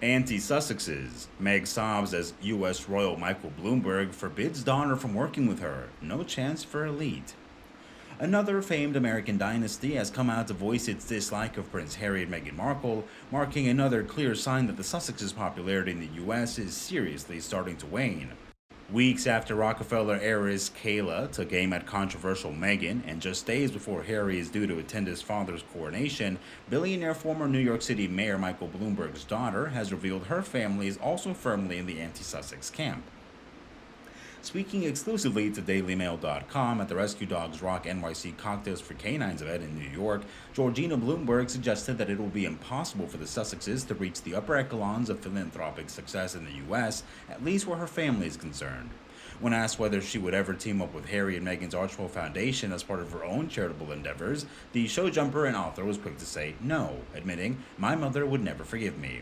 Anti-Sussexes. Meg Sob as U.S. Royal Micheal Bloomberg forbids daughter from working with her. No chance for elite. Another famed American dynasty has come out to voice its dislike of Prince Harry and Meghan Markle, marking another clear sign that the Sussexes' popularity in the U.S. is seriously starting to wane. Weeks after Rockefeller heiress Kayla took aim at controversial Meghan, and just days before Harry is due to attend his father's coronation, billionaire former New York City Mayor Micheal Bloomberg's daughter has revealed her family is also firmly in the anti-Sussex camp. Speaking exclusively to DailyMail.com at the Rescue Dogs Rock NYC Cocktails for Canines event in New York, Georgina Bloomberg suggested that it will be impossible for the Sussexes to reach the upper echelons of philanthropic success in the U.S., at least where her family is concerned. When asked whether she would ever team up with Harry and Meghan's Archwell Foundation as part of her own charitable endeavors, the show jumper and author was quick to say no, admitting, "My mother would never forgive me."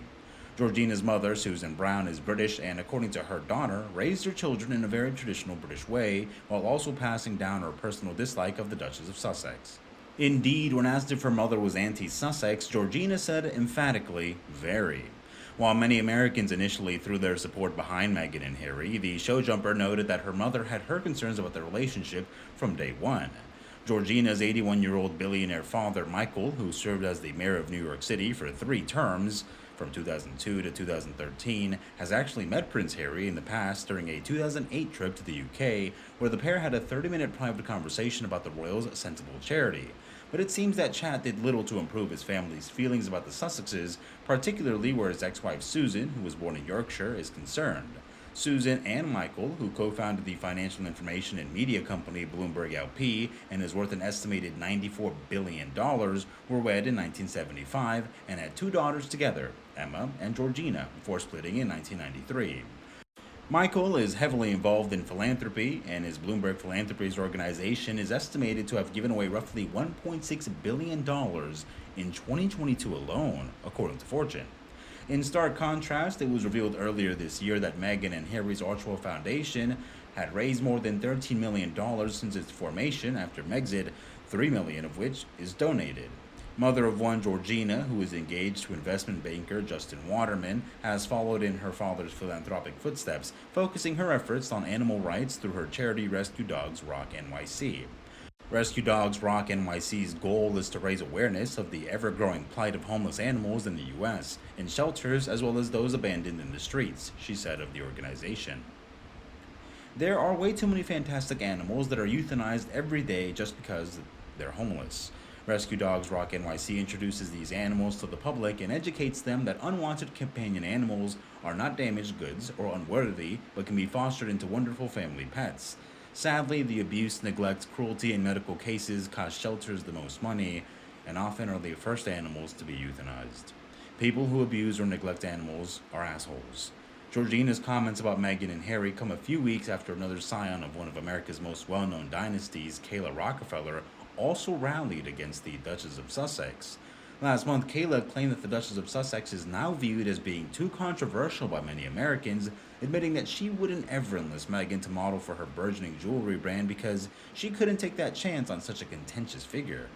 Georgina's mother, Susan Brown, is British and, according to her daughter, raised her children in a very traditional British way, while also passing down her personal dislike of the Duchess of Sussex. Indeed, when asked if her mother was anti-Sussex, Georgina said emphatically, very. While many Americans initially threw their support behind Meghan and Harry, the show jumper noted that her mother had her concerns about their relationship from day one. Georgina's 81-year-old billionaire father, Michael, who served as the mayor of New York City for 3 terms, from 2002 to 2013, has actually met Prince Harry in the past during a 2008 trip to the UK, where the pair had a 30-minute private conversation about the royals' sensible charity. But it seems that chat did little to improve his family's feelings about the Sussexes, particularly where his ex-wife Susan, who was born in Yorkshire, is concerned. Susan and Michael, who co-founded the financial information and media company Bloomberg LP and is worth an estimated $94 billion, were wed in 1975 and had 2 daughters together, Emma and Georgina, before splitting in 1993. Michael is heavily involved in philanthropy, and his Bloomberg Philanthropies organization is estimated to have given away roughly $1.6 billion in 2022 alone, according to Fortune. In stark contrast, it was revealed earlier this year that Meghan and Harry's Archwell Foundation had raised more than $13 million since its formation after Megxit, $3 million of which is donated. Mother of one, Georgina, who is engaged to investment banker Justin Waterman, has followed in her father's philanthropic footsteps, focusing her efforts on animal rights through her charity Rescue Dogs Rock NYC. Rescue Dogs Rock NYC's goal is to raise awareness of the ever-growing plight of homeless animals in the U.S., in shelters as well as those abandoned in the streets, she said of the organization. There are way too many fantastic animals that are euthanized every day just because they're homeless. Rescue Dogs Rock NYC introduces these animals to the public and educates them that unwanted companion animals are not damaged goods or unworthy, but can be fostered into wonderful family pets. Sadly, the abuse, neglect, cruelty, and medical cases cost shelters the most money and often are the first animals to be euthanized. People who abuse or neglect animals are assholes. Georgina's comments about Meghan and Harry come a few weeks after another scion of one of America's most well-known dynasties, Kayla Rockefeller, also rallied against the Duchess of Sussex. Last month, Kayla claimed that the Duchess of Sussex is now viewed as being too controversial by many Americans, admitting that she wouldn't ever enlist Meghan to model for her burgeoning jewelry brand because she couldn't take that chance on such a contentious figure.